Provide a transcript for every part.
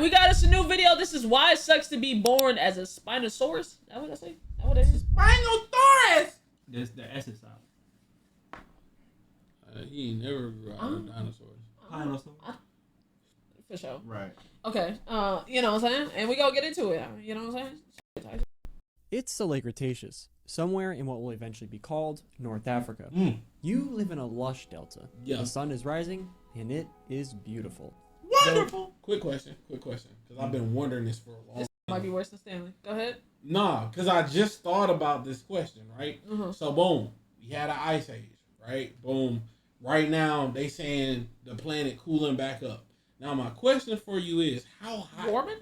we got us a new video. This is why it sucks to be born as a Spinosaurus. Is that what I say? Is that what it is? Spinosaurus! That's the S side. He ain't never grew out of dinosaurs. Spinosaurus. For sure. Right. Okay. You know what I'm saying? And we gonna get into it. You know what I'm saying? It's the Lake Cretaceous, somewhere in what will eventually be called North Africa. You live in a lush delta. Yeah. The sun is rising, and it is beautiful. Wonderful. Quick question, because I've been wondering this for a long time. Might be worse than Stanley. Go ahead. Nah, because I just thought about this question, right? So, boom, we had an ice age, right? Boom. Right now, they saying the planet cooling back up. Now, my question for you is, how hot... Warming?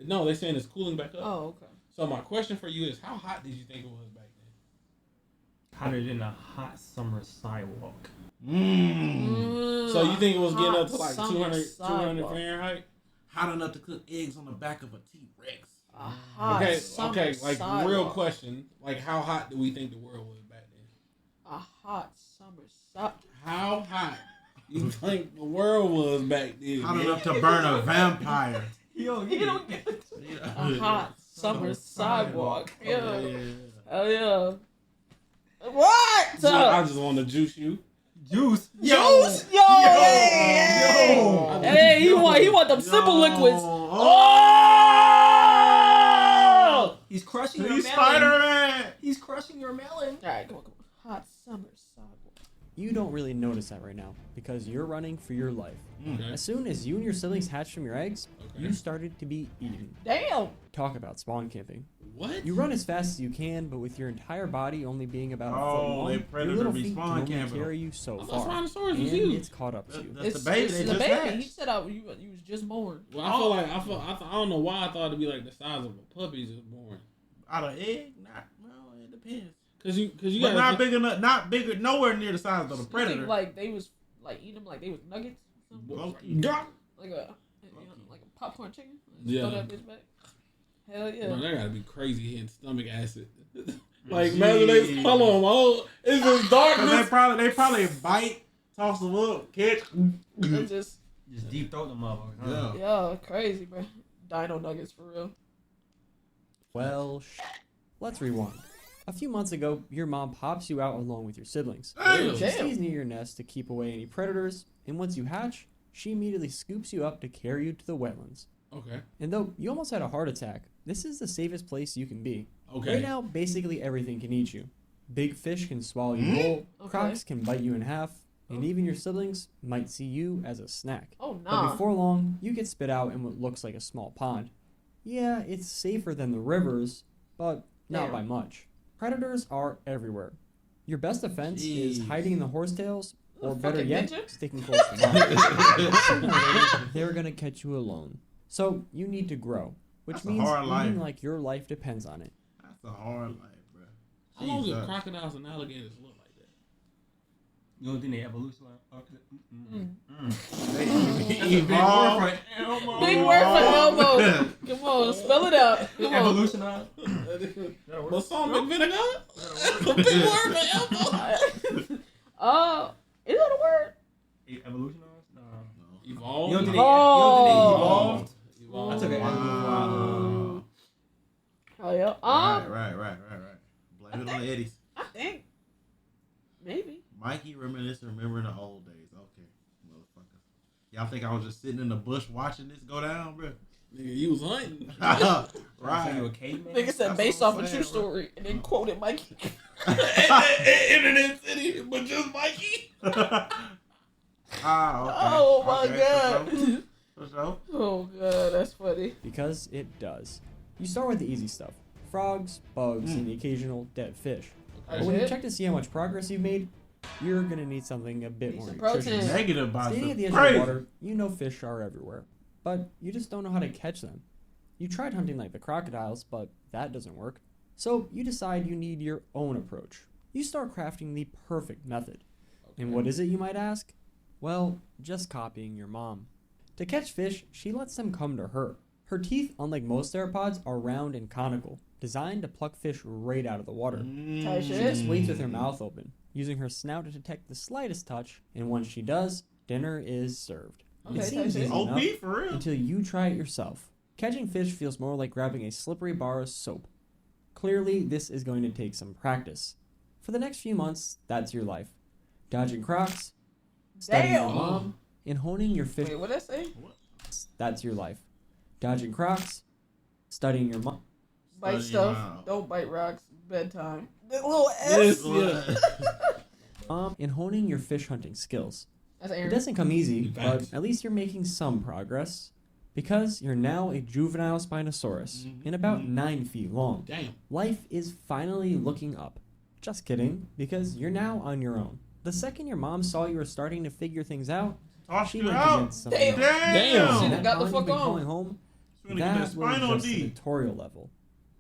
No, they saying it's cooling back up. Oh, okay. So, my question for you is, how hot did you think it was back then? Hotter than a hot summer sidewalk. So, you think it was getting up to like 200 sidewalk. Fahrenheit? Hot enough to cook eggs on the back of a T-Rex. A hot Okay, like sidewalk. real question, like how hot do we think the world was back then? A hot summer sidewalk. How hot you think the world was back then? Hot enough to burn a vampire. You don't get it. A hot summer sidewalk. Yeah. Oh yeah. What? I just want to juice you. Juice. Juice? Yo! Hey, he want them simple liquids. Oh! He's crushing your He's melon. Spider-Man. He's crushing your melon. All right, come on. Hot summer sidewalk. You don't really notice that right now, because you're running for your life. Okay. As soon as you and your siblings hatched from your eggs, you started to be eaten. Damn. Talk about spawn camping. What? You run as fast as you can, but with your entire body only being about a foot Oh, long, they your predator little be feet spawn can only camping. carry you so I thought far, Spinosaurus and was huge. it's caught up to you. That's the baby. They It's just the baby. hatched. He said you was just born. Well, I don't know why I thought it'd be like the size of a puppy just born. Out of egg? Well, it depends. Cause you But not big enough. Not bigger. Nowhere near the size of the You predator. think, like they was like eating them like they was nuggets, or something? like a like a popcorn chicken. Just throw that bitch back. Hell yeah. Bro, that gotta be crazy hitting stomach acid. Like imagine they swallow them all. It's just darkness. They probably bite, toss them up, catch. They just deep throat them motherfuckers. Huh? yeah, crazy, bro. Dino Nuggets for real. Well, let's rewind. A few months ago, your mom pops you out along with your siblings. Damn. She stays near your nest to keep away any predators, and once you hatch, she immediately scoops you up to carry you to the wetlands. Okay. And though you almost had a heart attack, this is the safest place you can be. Okay. Right now, basically everything can eat you. Big fish can swallow you whole, crocs can bite you in half, and even your siblings might see you as a snack. Oh But nah. before long, you get spit out in what looks like a small pond. Yeah, it's safer than the rivers, but not Damn. by much. Predators are everywhere. Your best defense is hiding in the horsetails, or better Fucking yet, ninja? sticking close to mom. They're gonna catch you alone. So you need to grow, which That's a means hard life. eating like your life depends on it. That's a hard life, bro. How long do crocodiles and alligators look like that? You don't think they evolution? Big word Big word for elbow. Come on, spell it out. Come on. Evolutionize. Balsamic vinegar? Big word for elbow. Is that a word? Evolutionize? No. Evolve? You don't think Oh. they evolved? I took it. Wow. Oh yeah. Right. Blame it on the Eddies. I think maybe. Mikey remembering the old days. Okay, motherfucker. Y'all think I was just sitting in the bush watching this go down, bro? Nigga, you was hunting. Right. You a caveman? Nigga said That's based what off I'm a true saying, bro. story and then quoted Mikey. Internet city, but just Mikey. Okay. Oh my god. For sure. Oh god, that's funny. Because it does. You start with the easy stuff. Frogs, bugs, and the occasional dead fish. But when you check to see how much progress you've made, you're gonna need something a bit more some nutritious. protein. Negative about Standing at the edge of the water, you know fish are everywhere, but you just don't know how to catch them. You tried hunting like the crocodiles, but that doesn't work. So you decide you need your own approach. You start crafting the perfect method. And what is it, you might ask? Well, just copying your mom. To catch fish, she lets them come to her. Her teeth, unlike most theropods, are round and conical, designed to pluck fish right out of the water. Tight She shit. just waits with her mouth open, using her snout to detect the slightest touch, and once she does, dinner is served. Okay, It seems type easy shit. OP enough for real. until you try it yourself. Catching fish feels more like grabbing a slippery bar of soap. Clearly, this is going to take some practice. For the next few months, that's your life. Dodging crocs, studying your Damn. mom, and honing your fish. Wait, what'd I say? That's your life. Dodging crocs, studying your mom. Bite Study stuff. mouth. Don't bite rocks. Bedtime. The little S. Yes, yeah. And honing your fish hunting skills. That's It Aaron. doesn't come easy, but Facts. at least you're making some progress. Because you're now a juvenile Spinosaurus and about 9 feet long. Damn. Life is finally looking up. Just kidding, because you're now on your own. The second your mom saw you were starting to figure things out, Toss she you went to out. get something. Damn. Damn. Shit, That got the bond fuck you've been on. calling home, Gonna get that that was spinal just the D. tutorial level.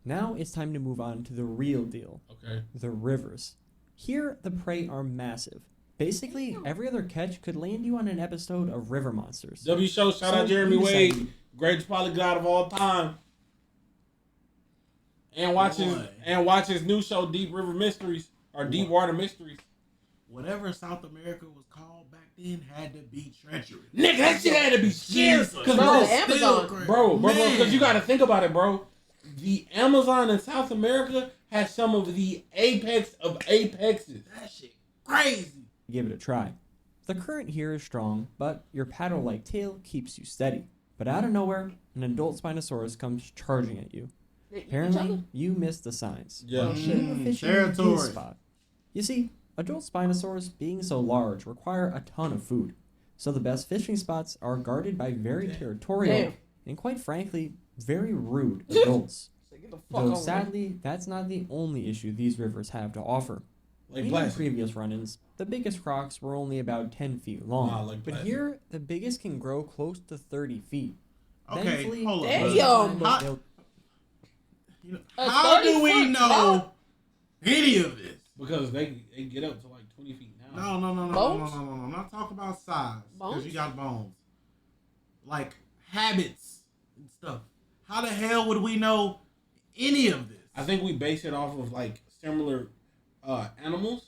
Now it's time to move on to the real deal. Okay. The rivers. Here, the prey are massive. Basically, every other catch could land you on an episode of River Monsters. W show, shout So out Jeremy you Wade, decided- greatest polyglot of all time. And watch his new show, Deep River Mysteries or Deep Water Mysteries. Whatever South America was called back then had to be treacherous. Nigga, that shit had to be scary. Jesus. Cause Bro, bro, the Amazon. bro, Man. because you got to think about it, bro. The Amazon in South America has some of the apex of apexes. That shit crazy. Give it a try. The current here is strong, but your paddle-like tail keeps you steady. But out of nowhere, an adult Spinosaurus comes charging at you. They eat each Apparently, other? you missed the signs. Yeah. While you were fishing in his Territory. spot. You see, adult Spinosaurus, being so large, require a ton of food. So the best fishing spots are guarded by very territorial Damn. and, quite frankly, very rude adults. So get the fuck Though on, man. sadly, that's not the only issue these rivers have to offer. Like In plastic. previous run-ins, the biggest crocs were only about 10 feet long. Nah, like but plastic. here, the biggest can grow close to 30 feet. Okay, Thankfully, hold Damn. on. they'll- How, you know, A how do we 30-foot know dog? any of this? Because they get up to like 20 feet now. No. Bones? I'm not talking about size. Because Bones? you got bones. Like habits and stuff. How the hell would we know any of this? I think we base it off of like similar animals.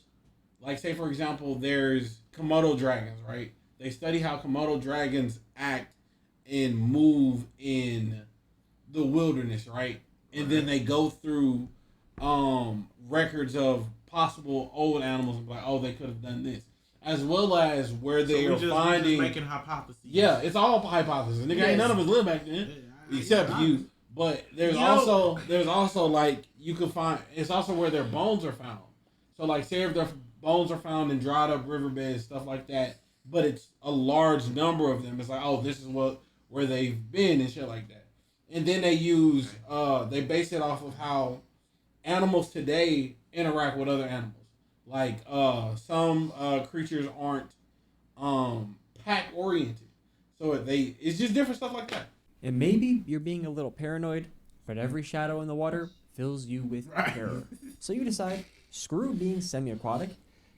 Like say for example, there's Komodo dragons, right? They study how Komodo dragons act and move in the wilderness, right? And then they go through records of possible old animals and be like, oh, they could have done this. As well as where they are we finding just making hypotheses. yeah, it's all hypothesis. Nigga, ain't none of us live back then. Except you. But there's also like you could find it's also where their bones are found. So like say if their bones are found in dried up riverbeds, stuff like that, but it's a large number of them. It's like, oh, this is where they've been and shit like that. And then they they base it off of how animals today interact with other animals. Like some creatures aren't pack oriented. So it's just different stuff like that. And maybe you're being a little paranoid, but every shadow in the water fills you with terror. So you decide, screw being semi-aquatic,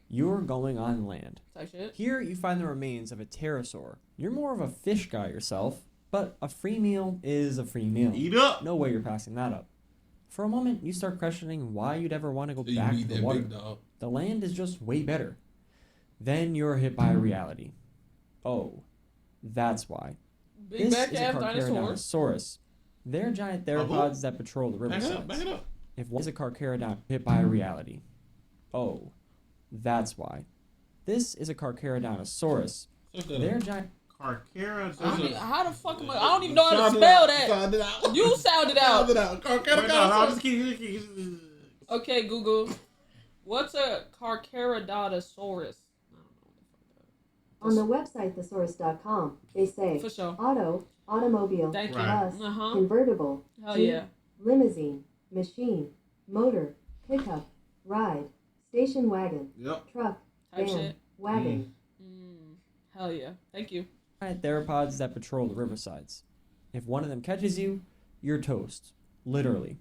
you're going on land. Type shit. Here you find the remains of a pterosaur. You're more of a fish guy yourself, but a free meal is a free meal. Eat up. No way you're passing that up. For a moment, you start questioning why you'd ever want to go back to the water. The land is just way better. Then you're hit by reality. Oh, that's why. Big This back is a ass dinosaurs. Carcharodontosaurus. They're giant theropods that patrol the Back it up. riversides. If one is a Carcharodon hit by reality. Oh, that's why. This is a Carcharodontosaurus. They're giant. Carcara. I mean, how the fuck am I don't even know how to spell that. Sound it out. You sound it out. Wait, no, I'll just keep. Okay, Google. What's a Carcharodontosaurus? On the website thesource.com, they say For sure. automobile, Thank you. Right. bus, Uh-huh. convertible, Hell Jeep, yeah. limousine, machine, motor, pickup, ride, station wagon, Yep. truck, Type van, shit. wagon. Hell yeah. Thank you. Giant theropods that patrol the riversides. If one of them catches you, you're toast. Literally.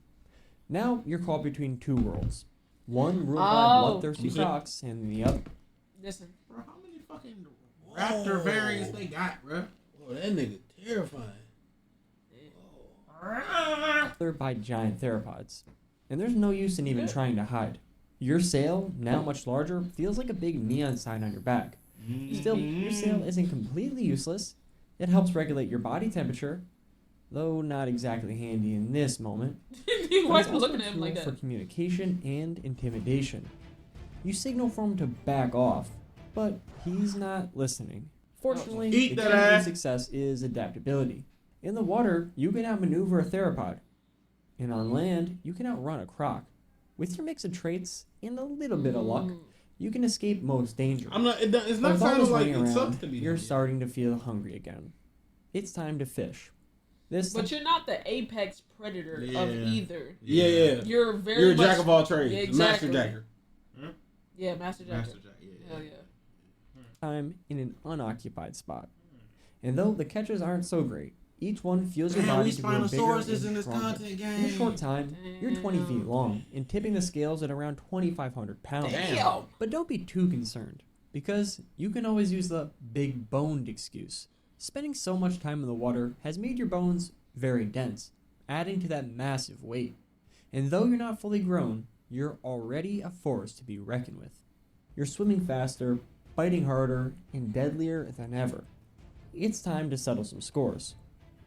Now you're caught between two worlds. One ruled by Oh. bloodthirsty crocs, and the other. Listen. Bro, how many fucking raptor variants they got, bro? Oh, that nigga terrifying. By giant theropods. And there's no use in even trying to hide. Your sail, now much larger, feels like a big neon sign on your back. Still, your sail isn't completely useless. It helps regulate your body temperature, though not exactly handy in this moment. Why It's are you also looking a at him tool like for that? communication and intimidation. You signal for him to back off, but he's not listening. Fortunately, Eat the that key to ass. success is adaptability. In the water, you can outmaneuver a theropod, and on land, you can outrun a croc. With your mix of traits and a little bit of luck, you can escape most danger. It's But not with all sounding this like running it sucks around, to be. you're starting to feel hungry again. It's time to fish. But you're not the apex predator of either. Yeah. You're very You're a much, jack of all trades. Yeah, A master exactly. jacker. Yeah, master jacker. Master Jack. Yeah. Hell yeah. time in an unoccupied spot. And though the catches aren't so great, each one fuels your Damn, body we to grow bigger Spinosaurus is and in this stronger. content In a game. short time, you're 20 feet Damn. long and tipping the scales at around 2,500 pounds. Damn. But don't be too concerned, because you can always use the big boned excuse. Spending so much time in the water has made your bones very dense, adding to that massive weight. And though you're not fully grown, you're already a force to be reckoned with. You're swimming faster, biting harder, and deadlier than ever. It's time to settle some scores.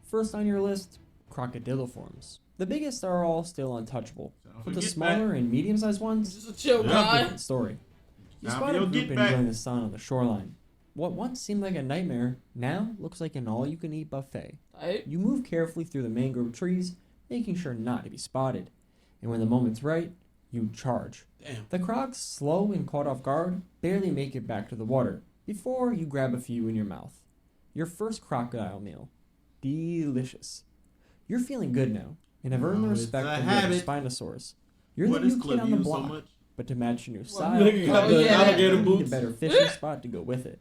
First on your list, crocodiliforms. The biggest are all still untouchable, but the smaller and medium-sized ones, Just a chill a guy. different story. You Now spot a you'll group get back. enjoying the sun on the shoreline. What once seemed like a nightmare now looks like an all-you-can-eat buffet. Right? You move carefully through the mangrove trees, making sure not to be spotted. And when the moment's right, you charge. Damn. The crocs, slow and caught off guard, barely make it back to the water before you grab a few in your mouth. Your first crocodile meal. Delicious. You're feeling good now, and have earned the Oh, it's respect a of the other habit. Spinosaurus. You're What the is new kid clip on the used so block, much? but to match your new Well, style, nigga got the you alligator need boots. a better fishing spot to go with it.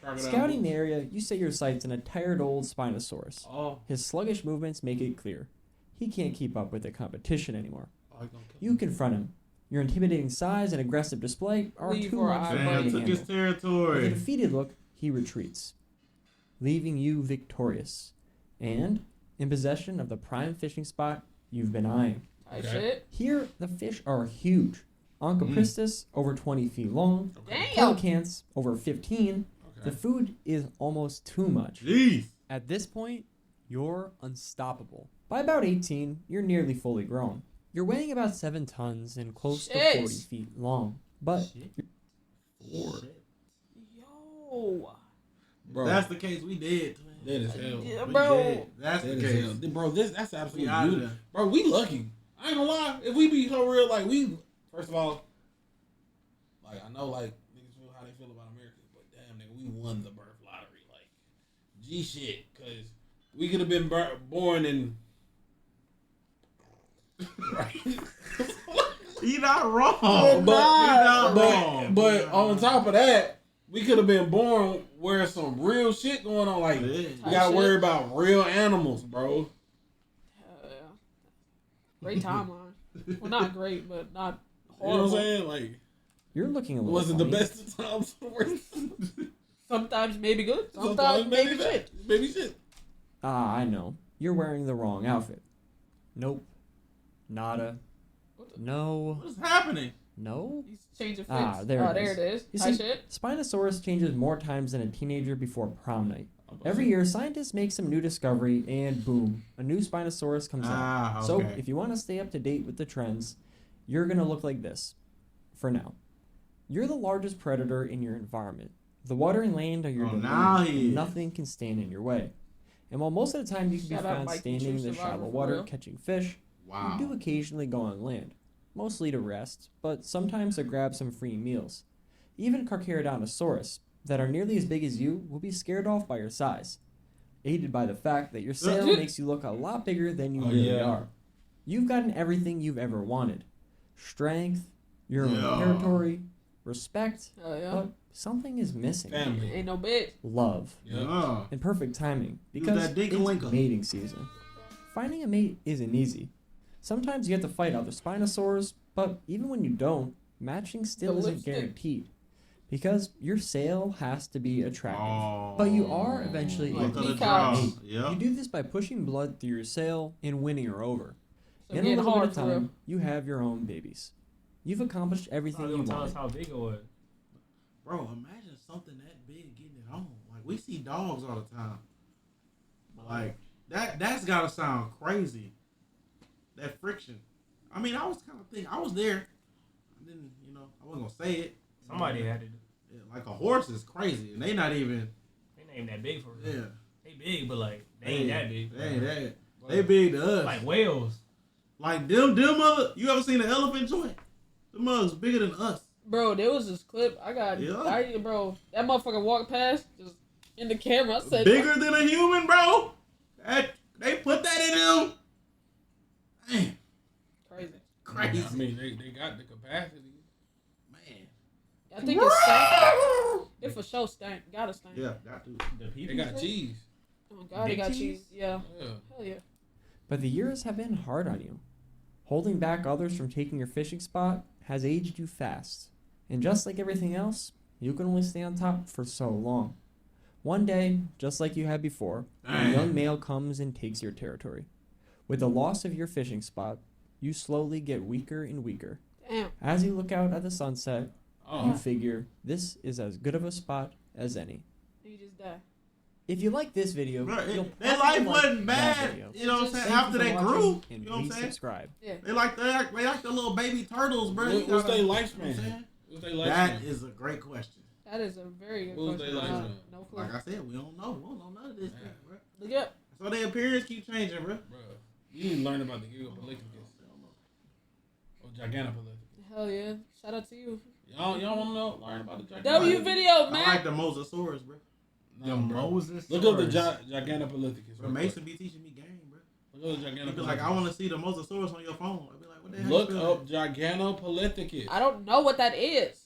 Crocodile Scouting boots. the area, you set your sights on a tired old Spinosaurus. Oh, His sluggish movements make it clear. He can't keep up with the competition anymore. he's gonna kill You confront him. Your intimidating size and aggressive display are Leave too or much for I him Damn, to took his handle. With a territory. defeated look, he retreats, leaving you victorious and in possession of the prime fishing spot you've been eyeing. Type Okay. shit. Here, the fish are huge. Onchopristis, over 20 feet long. Okay. Damn. Pelicans, over 15. The Okay. food is almost too much. Jeez. At this point, you're unstoppable. By about 18, you're nearly fully grown. You're weighing about 7 tons and close to Shit. 40 feet long. But Shit. Yo. Bro, That's the case. We dead. that is hell. Yeah, We bro. dead. That's That the is case. hell. Bro, that's We absolutely out of beautiful. there. Bro, we lucky. I ain't gonna lie. If we be so real, like we, first of all, like I know like niggas feel how they feel about America, but damn nigga, we won the birth lottery. Like, G shit, cause we could have been born in. Right. He not wrong. But- He not wrong. But on top of that, we could have been born where some real shit going on. Like, Yeah. we gotta worry about real animals, bro. Hell yeah. Great timeline. Well, not great, but not You know what I'm horrible. saying? Like, you're looking a it little wasn't the funny. best of times. Worst. Sometimes maybe good. Sometimes maybe shit. Maybe shit. Ah, I know. You're wearing the wrong outfit. Nope. Nada. No. What's happening? No. He's changing fits. Ah, there it there is. it is. You Type see, shit. Spinosaurus changes more times than a teenager before prom night. Every year, scientists make some new discovery, and boom, a new Spinosaurus comes out. So, Okay. if you want to stay up to date with the trends, you're going to look like this. For now. You're the largest predator in your environment. The water and land are your Oh, now domain, he and is. nothing can stand in your way. And while most of the time you can be Shout out found Mike, the standing in true the survivor shallow for water real. catching fish, Wow. you do occasionally go on land, mostly to rest, but sometimes to grab some free meals. Even Carcharodontosaurus, that are nearly as big as you, will be scared off by your size, aided by the fact that your sail makes you look a lot bigger than you Oh, really yeah. are. You've gotten everything you've ever wanted. Strength, your own Yeah. territory, respect, Hell yeah. but something is missing. Family. Ain't no bitch. Love. Yeah. And perfect timing, Use because that it's dinka-winka. mating season. Finding a mate isn't easy. Sometimes you have to fight other Spinosaurs, but even when you don't, matching still The isn't lipstick. guaranteed. Because your sail has to be attractive. Oh. But you are eventually Like Look at the peacocks. draw. mate. Yep. You do this by pushing blood through your sail and winning her over. So In a getting little bit hard of for real. time, you have your own babies. You've accomplished everything you Tell us wanted. how big it was. Bro, imagine something that big getting it on. Like, we see dogs all the time. Like that's gotta sound crazy. That friction. I mean, I was kind of thinking. I was there. I didn't, I wasn't gonna say it. Somebody had to do. Yeah, like a horse is crazy, and they not even. They ain't that big for real. Yeah. They big, but like they ain't that big. They ain't that. They big to us. Like whales. Like them mother. You ever seen an elephant joint? The mother's bigger than us. Bro, there was this clip I got. Yeah. Bro, that motherfucker walked past just in the camera. I said, bigger than a human, bro. They put that in them. Damn. Crazy. I mean, they got the capacity. Man. I think it's stank. It for sure stank. Gotta stank. Yeah, got to. They got cheese. Oh God, they got cheese. Yeah. Hell yeah. But the years have been hard on you. Holding back others from taking your fishing spot has aged you fast. And just like everything else, you can only stay on top for so long. One day, just like you had before, a young male comes and takes your territory. With the loss of your fishing spot, you slowly get weaker and weaker. Damn. As you look out at the sunset, you figure this is as good of a spot as any. You just die. If you like this video, Bro, their life wasn't bad. Video. You know what I'm saying? Thank After you for they watching, grew, and you know what I'm please saying? subscribe. Yeah. They like the little baby turtles, bro. What's their You know lifespan? What's their lifespan? That is a great question. That is a very good What was question. they like? No clue. Like I said, we don't know. We don't know none of this shit, bro. Look up. So their appearance keep changing, bro. Bro, you need to learn about the Gigapithecus. Or Gigantopithecus. Hell yeah. Shout out to you. Y'all want to know? Learn about the Gigantopithecus. W video, man. I like the Mosasaurus, bro. The Moses. Look up the Gigantopithecus. Bro, Mason be teaching me game, bro. Look up the He Gigantopithecus. be like, I want to see the Mosasaurus on your phone. I be like, what the hell? Look up Gigantopithecus. I don't know what that is.